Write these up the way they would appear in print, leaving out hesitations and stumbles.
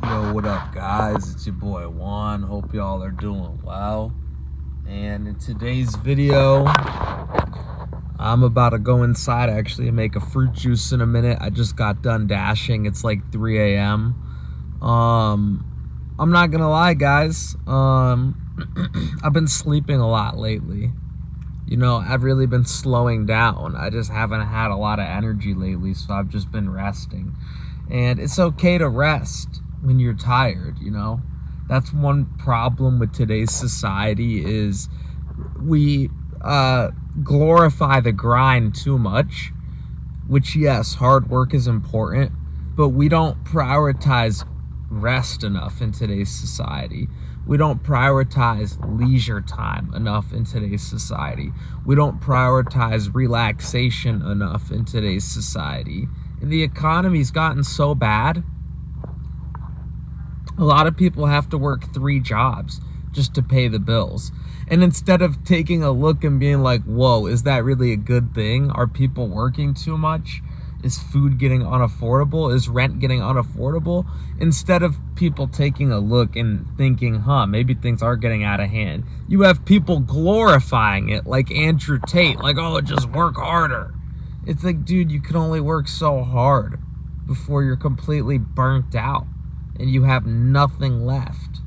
Yo, what up, guys? It's your boy Juan. Hope y'all are doing well. And in today's video, I'm about to go inside actually and make a fruit juice in a minute. I just got done dashing. It's like 3 a.m. I'm not gonna lie, guys. I've been sleeping a lot lately. You know, I've really been slowing down. I just haven't had a lot of energy lately, so I've just been resting. And it's okay to rest when you're tired, you know? That's one problem with today's society is we glorify the grind too much, which, yes, hard work is important, but we don't prioritize rest enough in today's society. We don't prioritize leisure time enough in today's society. We don't prioritize relaxation enough in today's society. And the economy's gotten so bad, a lot of people have to work 3 jobs just to pay the bills. And instead of taking a look and being like, whoa, is that really a good thing? Are people working too much? Is food getting unaffordable? Is rent getting unaffordable? Instead of people taking a look and thinking, maybe things are getting out of hand, you have people glorifying it like Andrew Tate, like, oh, just work harder. It's like, dude, you can only work so hard before you're completely burnt out and you have nothing left.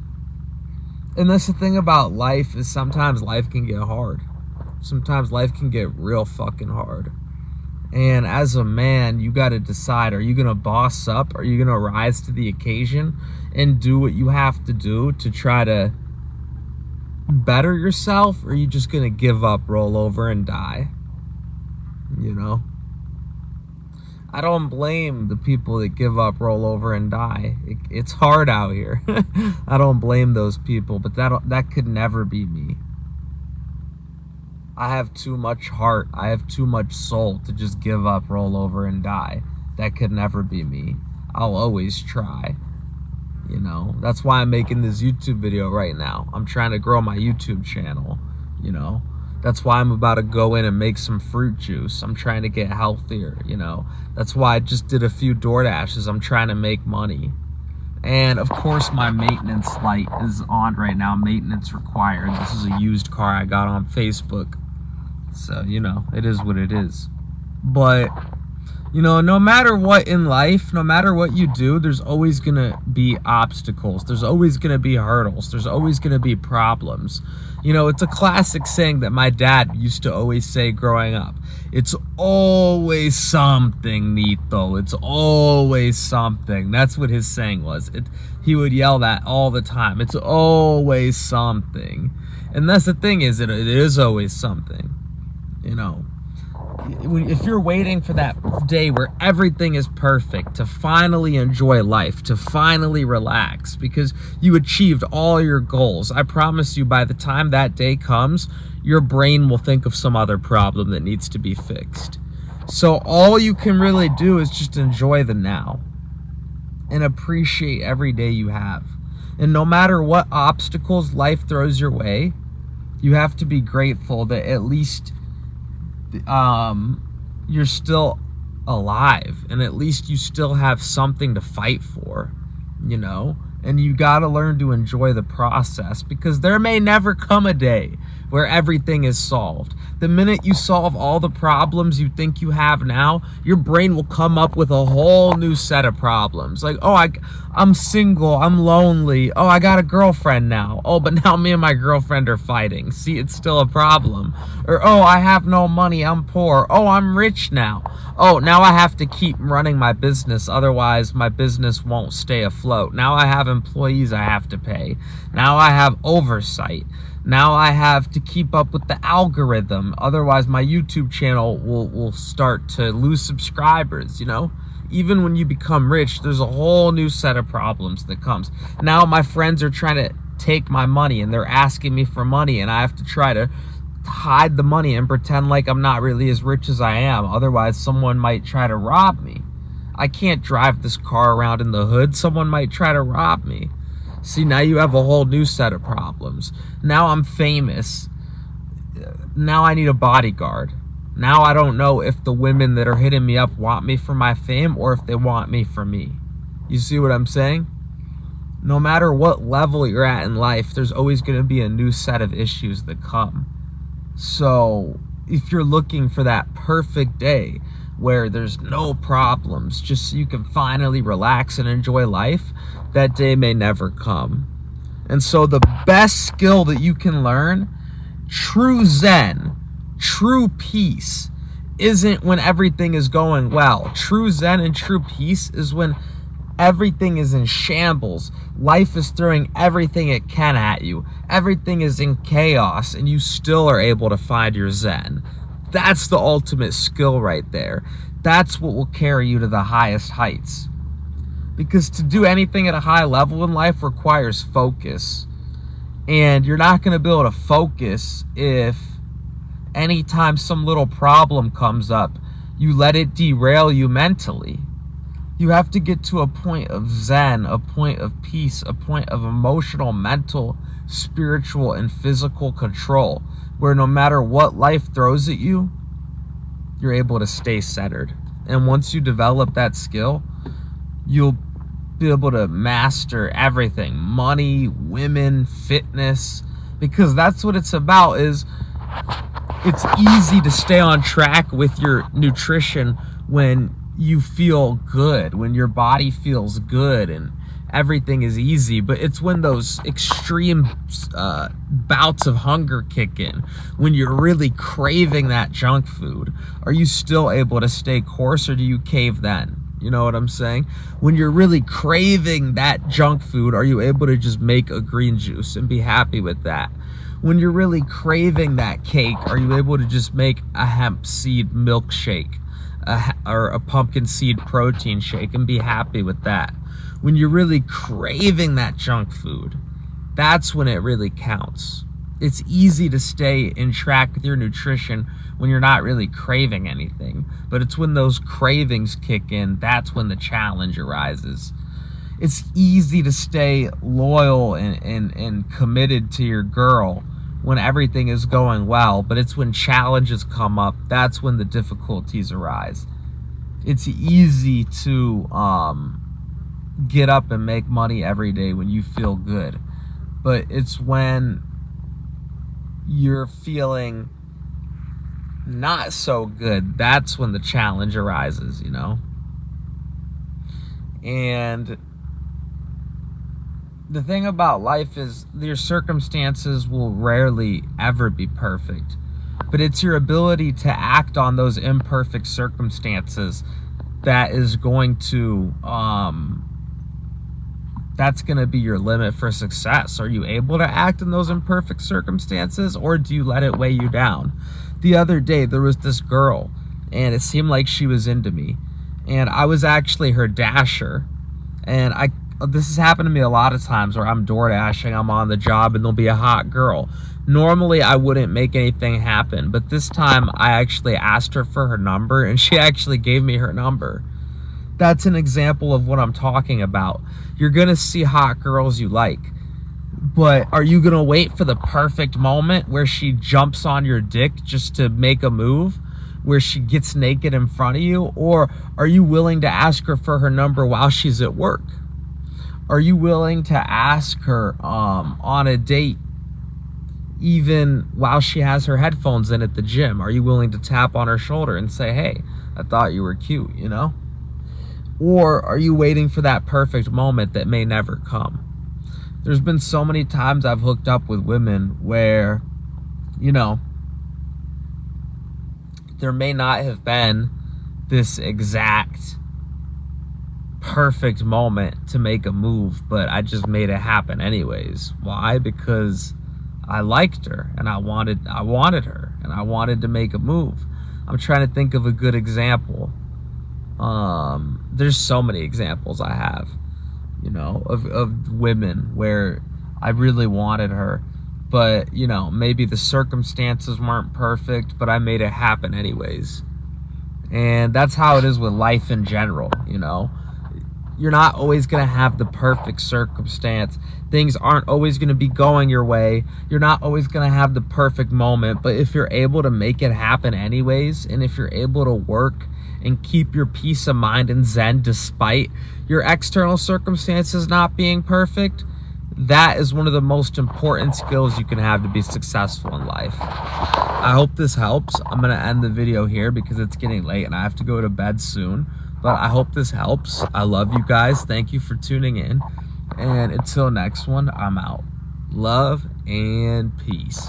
And that's the thing about life, is sometimes life can get hard. Sometimes life can get real fucking hard. And as a man, you got to decide, are you going to boss up? Are you going to rise to the occasion and do what you have to do to try to better yourself? Or are you just going to give up, roll over, and die? You know? I don't blame the people that give up, roll over, and die. It's hard out here. I don't blame those people, but that could never be me. I have too much heart. I have too much soul to just give up, roll over, and die. That could never be me. I'll always try. You know, that's why I'm making this YouTube video right now. I'm trying to grow my YouTube channel, you know. That's why I'm about to go in and make some fruit juice. I'm trying to get healthier, you know. That's why I just did a few DoorDashes. I'm trying to make money. And of course my maintenance light is on right now. Maintenance required. This is a used car I got on Facebook. So, you know, it is what it is. But, you know, no matter what in life, no matter what you do, there's always going to be obstacles. There's always going to be hurdles. There's always going to be problems. You know, it's a classic saying that my dad used to always say growing up. It's always something, Nito. It's always something. That's what his saying was. He would yell that all the time. It's always something. And that's the thing, is it is always something. You know, if you're waiting for that day where everything is perfect, to finally enjoy life, to finally relax because you achieved all your goals, I promise you, by the time that day comes, your brain will think of some other problem that needs to be fixed. So all you can really do is just enjoy the now and appreciate every day you have. And no matter what obstacles life throws your way, you have to be grateful that at least you're still alive, and at least you still have something to fight for, you know. And you gotta learn to enjoy the process, because there may never come a day where everything is solved. The minute you solve all the problems you think you have now, your brain will come up with a whole new set of problems. Like, oh, I'm single, I'm lonely, oh, I got a girlfriend now, oh, but now me and my girlfriend are fighting. See, it's still a problem. Or, oh, I have no money, I'm poor. Oh, I'm rich now. Oh, now I have to keep running my business, otherwise my business won't stay afloat. Now I have employees I have to pay. Now I have oversight. Now I have to keep up with the algorithm, otherwise my YouTube channel will start to lose subscribers, you know? Even when you become rich, there's a whole new set of problems that comes. Now my friends are trying to take my money, and they're asking me for money, and I have to try to hide the money and pretend like I'm not really as rich as I am. Otherwise, someone might try to rob me. I can't drive this car around in the hood. Someone might try to rob me. See, now you have a whole new set of problems. Now I'm famous. Now I need a bodyguard. Now I don't know if the women that are hitting me up want me for my fame or if they want me for me. You see what I'm saying? No matter what level you're at in life, there's always going to be a new set of issues that come. So if you're looking for that perfect day where there's no problems, just so you can finally relax and enjoy life, that day may never come. And so the best skill that you can learn, true Zen, true peace, isn't when everything is going well. True Zen and true peace is when everything is in shambles. Life is throwing everything it can at you. Everything is in chaos, and you still are able to find your Zen. That's the ultimate skill right there. That's what will carry you to the highest heights. Because to do anything at a high level in life requires focus. And you're not going to be able to focus if anytime some little problem comes up, you let it derail you mentally. You have to get to a point of Zen, a point of peace, a point of emotional, mental, spiritual, and physical control, where no matter what life throws at you, you're able to stay centered. And once you develop that skill, you'll be able to master everything: money, women, fitness, because that's what it's about. Is it's easy to stay on track with your nutrition when you feel good, when your body feels good and everything is easy. But it's when those extreme bouts of hunger kick in, when you're really craving that junk food, are you still able to stay course, or do you cave then? You know what I'm saying? When you're really craving that junk food, are you able to just make a green juice and be happy with that? When you're really craving that cake, are you able to just make a hemp seed milkshake or a pumpkin seed protein shake and be happy with that? When you're really craving that junk food, that's when it really counts. It's easy to stay in track with your nutrition when you're not really craving anything. But it's when those cravings kick in, that's when the challenge arises. It's easy to stay loyal and committed to your girl when everything is going well, but it's when challenges come up, that's when the difficulties arise. It's easy to get up and make money every day when you feel good, but it's when you're feeling not so good, that's when the challenge arises, you know? And the thing about life is your circumstances will rarely ever be perfect, but it's your ability to act on those imperfect circumstances that is going to that's going to be your limit for success. Are you able to act in those imperfect circumstances, or do you let it weigh you down? The other day there was this girl, and it seemed like she was into me, and I was actually her dasher. And this has happened to me a lot of times where I'm door dashing, I'm on the job, and there'll be a hot girl. Normally I wouldn't make anything happen, but this time I actually asked her for her number, and she actually gave me her number. That's an example of what I'm talking about. You're gonna see hot girls you like, but are you gonna wait for the perfect moment where she jumps on your dick just to make a move, where she gets naked in front of you? Or are you willing to ask her for her number while she's at work? Are you willing to ask her on a date even while she has her headphones in at the gym? Are you willing to tap on her shoulder and say, hey, I thought you were cute, you know? Or are you waiting for that perfect moment that may never come? There's been so many times I've hooked up with women where, you know, there may not have been this exact perfect moment to make a move, but I just made it happen anyways. Why? Because I liked her and I wanted her and I wanted to make a move. I'm trying to think of a good example. There's so many examples I have, you know, of women where I really wanted her, but, you know, maybe the circumstances weren't perfect, but I made it happen anyways. And that's how it is with life in general, you know. You're not always going to have the perfect circumstance. Things aren't always going to be going your way. You're not always going to have the perfect moment, but if you're able to make it happen anyways, and if you're able to work and keep your peace of mind and zen despite your external circumstances not being perfect, that is one of the most important skills you can have to be successful in life. I hope this helps. I'm going to end the video here because it's getting late and I have to go to bed soon. But I hope this helps. I love you guys. Thank you for tuning in. And until next one, I'm out. Love and peace.